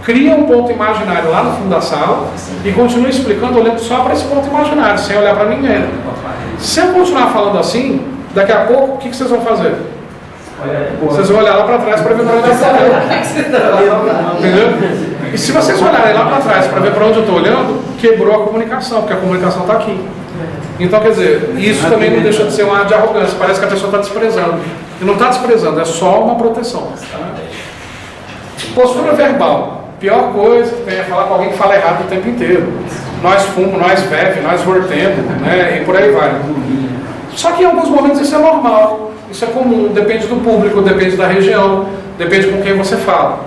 S1: Cria um ponto imaginário lá no fundo da sala e continua explicando, olhando só para esse ponto imaginário, sem olhar para ninguém. Se eu continuar falando assim, daqui a pouco, o que vocês vão fazer? Vocês vão olhar lá para trás para ver para onde eu estou olhando. Entendeu? E se vocês olharem lá para trás para ver para onde eu estou olhando, quebrou a comunicação, porque a comunicação está aqui. Então, quer dizer, isso também não deixa de ser um ar de arrogância. Parece que a pessoa está desprezando. E não está desprezando, é só uma proteção. Postura verbal. Pior coisa que tem é falar com alguém que fala errado o tempo inteiro. Nós fumamos, nós bebemos, nós vortemos, né? E por aí vai. Só que em alguns momentos isso é normal. Isso é comum, depende do público, depende da região, depende com quem você fala.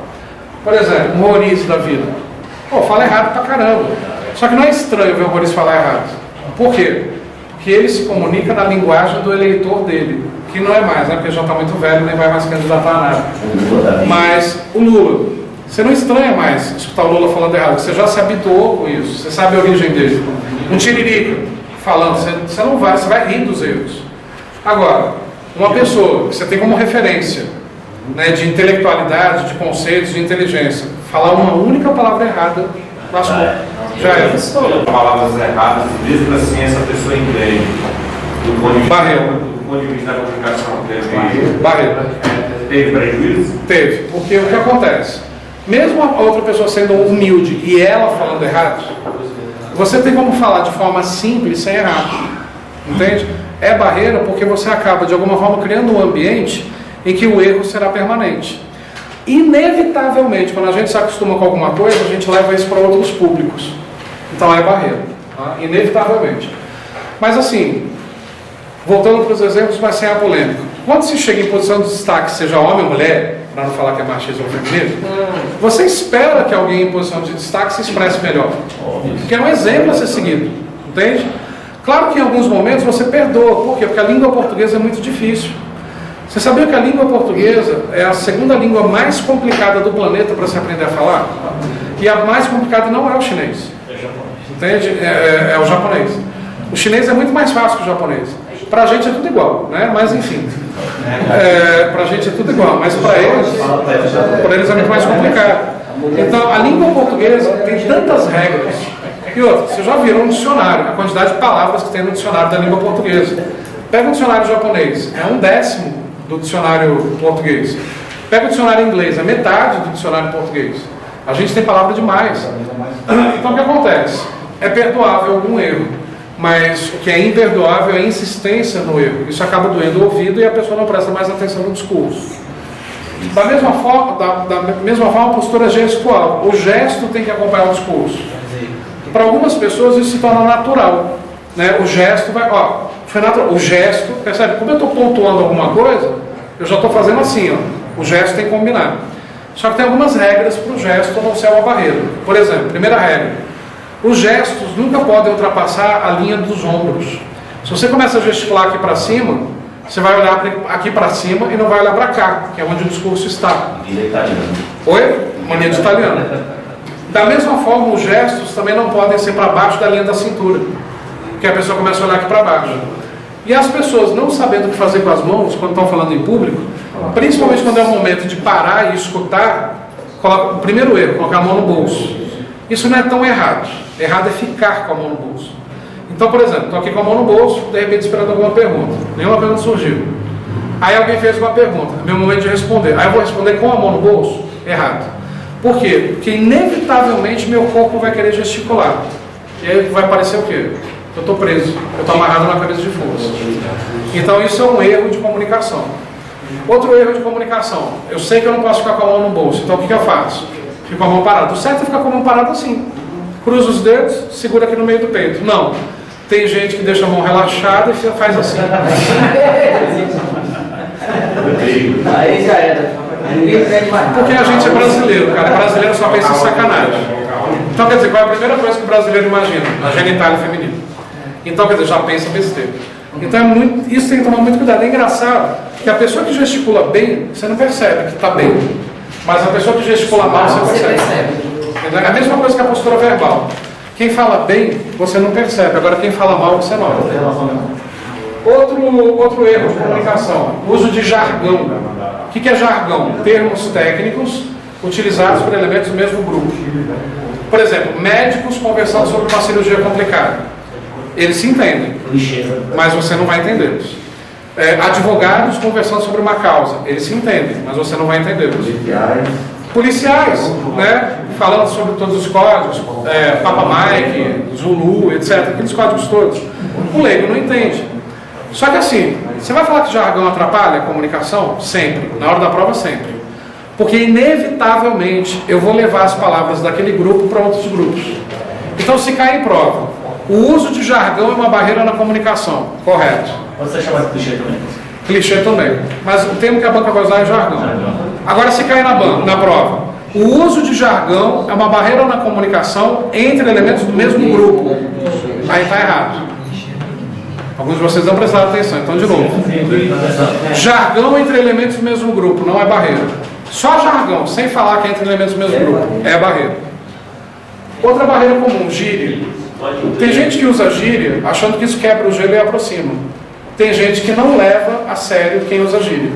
S1: Por exemplo, um Roriz da vida. Pô, fala errado pra caramba. Só que não é estranho ver o Roriz falar errado. Por quê? Porque ele se comunica na linguagem do eleitor dele, que não é mais, né? Porque já está muito velho, nem vai mais candidatar a nada. Mas o Lula, você não estranha mais escutar o Lula falando errado, você já se habituou com isso, você sabe a origem dele. Um Tiririca falando, você não vai, você vai rir dos erros. Agora, uma pessoa que você tem como referência, né, de intelectualidade, de conceitos, de inteligência, falar uma única palavra errada, já é.
S6: Palavras erradas, mesmo assim essa pessoa entende. Do ponto de vista da comunicação, teve prejuízo?
S1: Teve, porque o que acontece? Mesmo a outra pessoa sendo humilde e ela falando errado, você tem como falar de forma simples sem errar. Entende? é barreira porque você acaba, de alguma forma, criando um ambiente em que o erro será permanente. Inevitavelmente, quando a gente se acostuma com alguma coisa, a gente leva isso para outros públicos. Então é barreira, tá? Inevitavelmente. Mas assim, voltando para os exemplos, mas sem a polêmica. Quando se chega em posição de destaque, seja homem ou mulher, para não falar que é machismo ou feminismo, você espera que alguém em posição de destaque se expresse melhor. Porque é um exemplo a ser seguido, entende? Claro que em alguns momentos você perdoa. Por quê? Porque a língua portuguesa é muito difícil. Você sabia que a língua portuguesa é a segunda língua mais complicada do planeta para se aprender a falar? E a mais complicada não é o chinês. Entende? É o japonês. O chinês é muito mais fácil que o japonês. Para a gente é tudo igual, né? Mas enfim. Para a gente é tudo igual, mas para eles é muito mais complicado. Então, a língua portuguesa tem tantas regras. E outra, vocês já viram um dicionário, a quantidade de palavras que tem no dicionário da língua portuguesa. Pega o dicionário japonês, é 1/10 do dicionário português. Pega o dicionário inglês, é metade do dicionário português. A gente tem palavra demais. Então, o que acontece? É perdoável algum erro. Mas o que é imperdoável é a insistência no erro. Isso acaba doendo o ouvido e a pessoa não presta mais atenção no discurso. Da mesma forma, a postura gestual. O gesto tem que acompanhar o discurso. Para algumas pessoas isso se torna natural, né? O gesto vai... foi natural. O gesto, percebe? Como eu estou pontuando alguma coisa, eu já estou fazendo assim, ó. O gesto tem que combinar. Só que tem algumas regras para o gesto não ser uma barreira. Por exemplo, primeira regra. Os gestos nunca podem ultrapassar a linha dos ombros. Se você começa a gesticular aqui para cima, você vai olhar aqui para cima e não vai olhar para cá, que é onde o discurso está. Oi? Mania de italiano. Da mesma forma, os gestos também não podem ser para baixo da linha da cintura, porque a pessoa começa a olhar aqui para baixo. E as pessoas não sabendo o que fazer com as mãos, quando estão falando em público, principalmente quando é o momento de parar e escutar, o primeiro erro, colocar a mão no bolso. Isso não é tão errado. Errado é ficar com a mão no bolso. Então, por exemplo, estou aqui com a mão no bolso, de repente esperando alguma pergunta. Nenhuma pergunta surgiu. Aí alguém fez uma pergunta, é meu momento de responder. Aí eu vou responder com a mão no bolso? Errado. Por quê? Porque inevitavelmente meu corpo vai querer gesticular. E aí vai parecer o quê? Eu estou preso, eu estou amarrado na cabeça de força. Então isso é um erro de comunicação. Outro erro de comunicação. Eu sei que eu não posso ficar com a mão no bolso, então o que eu faço? Fico com a mão parada. O certo é ficar com a mão parada assim. Cruza os dedos, segura aqui no meio do peito. Não. Tem gente que deixa a mão relaxada e faz assim.
S3: Aí já era.
S1: Porque a gente é brasileiro, cara. Brasileiro só pensa em sacanagem. Então, quer dizer, qual é a primeira coisa que o brasileiro imagina? A genitália feminina. Então, quer dizer, já pensa besteira. Então, isso tem que tomar muito cuidado. É engraçado que a pessoa que gesticula bem, você não percebe que está bem. Mas a pessoa que gesticula mal, você percebe. É a mesma coisa que a postura verbal. Quem fala bem, você não percebe. Agora, quem fala mal, você nota. Outro erro de comunicação. Uso de jargão. O que é jargão? Termos técnicos utilizados por elementos do mesmo grupo. Por exemplo, médicos conversando sobre uma cirurgia complicada. Eles se entendem, mas você não vai entendê-los. Advogados conversando sobre uma causa. Eles se entendem, mas você não vai entendê-los. Policiais, né? Falando sobre todos os códigos, Papa Mike, Zulu, etc. Aqueles códigos todos. O leigo não entende. Só que assim, você vai falar que jargão atrapalha a comunicação? Sempre. Na hora da prova, sempre. Porque inevitavelmente eu vou levar as palavras daquele grupo para outros grupos. Então, se cair em prova, o uso de jargão é uma barreira na comunicação. Correto.
S2: Pode ser chamado de clichê também.
S1: Clichê também. Mas o termo que a banca vai usar é jargão. Agora, se cair na prova, o uso de jargão é uma barreira na comunicação entre elementos do mesmo grupo. Aí está errado. Alguns de vocês não prestaram atenção, então de novo. Jargão entre elementos do mesmo grupo não é barreira. Só jargão, sem falar que é entre elementos do mesmo grupo, é barreira. Outra barreira comum, gíria. Tem gente que usa gíria achando que isso quebra o gelo e aproxima. Tem gente que não leva a sério quem usa gíria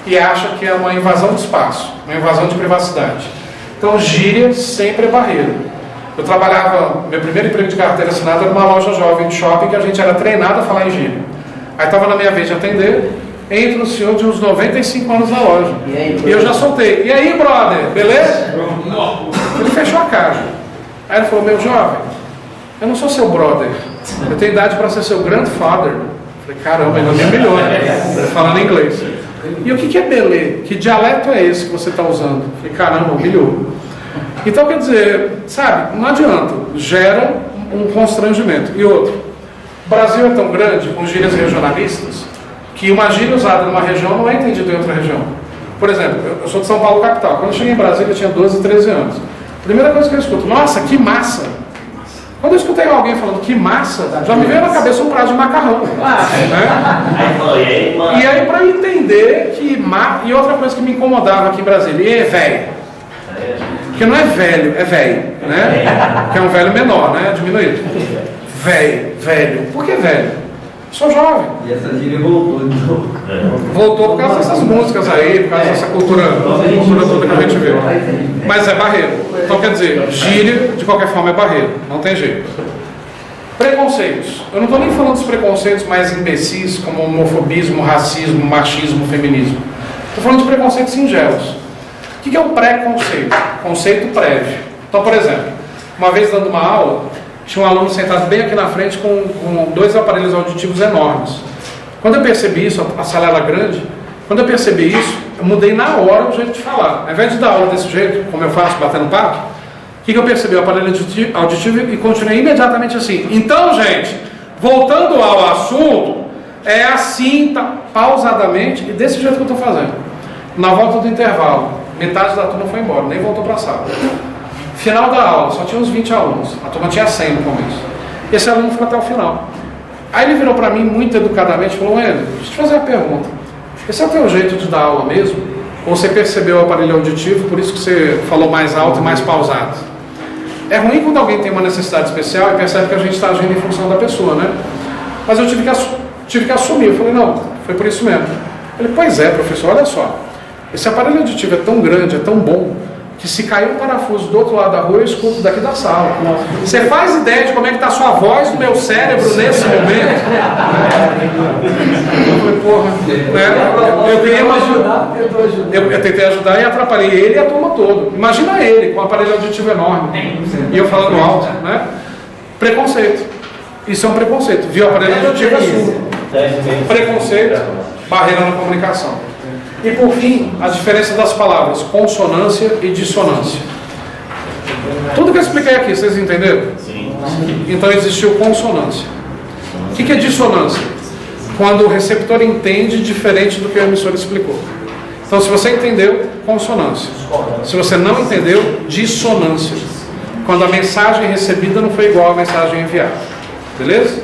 S1: e acha que é uma invasão de espaço, uma invasão de privacidade. Então, gíria sempre é barreira. Eu trabalhava, meu primeiro emprego de carteira assinada era numa loja jovem de shopping que a gente era treinado a falar em gíria. Aí estava na minha vez de atender, entra um senhor de uns 95 anos na loja. E eu já soltei. E aí, brother, beleza? Ele fechou a cara. Aí ele falou, meu jovem, eu não sou seu brother. Eu tenho idade para ser seu grandfather. Falei, caramba, ainda me humilhou, né? Falando inglês. E o que é belê? Que dialeto é esse que você está usando? Falei, caramba, humilhou. Então, quer dizer, sabe, não adianta, gera um constrangimento. E outro, o Brasil é tão grande, com gírias regionalistas, que uma gíria usada numa região não é entendida em outra região. Por exemplo, eu sou de São Paulo, capital. Quando eu cheguei em Brasília, eu tinha 12, 13 anos. Primeira coisa que eu escuto, nossa, que massa! Quando eu escutei alguém falando que massa, já me veio na cabeça um prato de macarrão. Né? E aí, para entender que... E outra coisa que me incomodava aqui em Brasília, é velho. Porque não é velho, é velho, né? Que é um velho menor, né? Diminuído. Velho. Por que velho? Sou jovem.
S3: E essa gíria voltou de novo.
S1: Voltou por causa dessas músicas aí, por causa dessa cultura toda que a gente vê. Mas é barreiro. Então quer dizer, gíria de qualquer forma é barreiro. Não tem jeito. Preconceitos. Eu não estou nem falando dos preconceitos mais imbecis, como homofobismo, racismo, machismo, feminismo. Estou falando de preconceitos singelos. O que é um preconceito? Conceito prévio. Então, por exemplo, uma vez dando uma aula, tinha um aluno sentado bem aqui na frente com 2 aparelhos auditivos enormes. Quando eu percebi isso, a sala era grande, quando eu percebi isso, eu mudei na hora o jeito de falar. Ao invés de dar aula desse jeito, como eu faço, batendo papo, o que eu percebi? O aparelho auditivo e continuei imediatamente assim. Então, gente, voltando ao assunto, é assim, tá, pausadamente, e desse jeito que eu estou fazendo. Na volta do intervalo, metade da turma foi embora, nem voltou para a sala. Final da aula, só tinha uns 20 alunos. A turma tinha 100 no começo. Esse aluno ficou até o final. Aí ele virou para mim muito educadamente e falou, Wendel, deixa eu te fazer uma pergunta. Esse é o teu jeito de dar aula mesmo? Ou você percebeu o aparelho auditivo, por isso que você falou mais alto e mais pausado? É ruim quando alguém tem uma necessidade especial e percebe que a gente está agindo em função da pessoa, né? Mas eu tive que assumir. Eu falei, não, foi por isso mesmo. Ele, pois é, professor, olha só. Esse aparelho auditivo é tão grande, é tão bom, que se cair um parafuso do outro lado da rua, eu escuto daqui da sala. Você faz ideia de como é que está a sua voz no meu cérebro nesse momento? Eu falei, porra, né? Eu queria ajudar. Eu tentei ajudar e atrapalhei ele e a turma toda. Imagina ele com um aparelho auditivo enorme. E eu falando alto, né? Preconceito. Isso é um preconceito. Viu? O aparelho auditivo é surdo. Preconceito, barreira na comunicação. E por fim, a diferença das palavras consonância e dissonância. Tudo que eu expliquei aqui, vocês entenderam? Sim. Então existiu consonância. O que é dissonância? Quando o receptor entende diferente do que o emissor explicou. Então se você entendeu, consonância. Se você não entendeu, dissonância. Quando a mensagem recebida não foi igual à mensagem enviada. Beleza?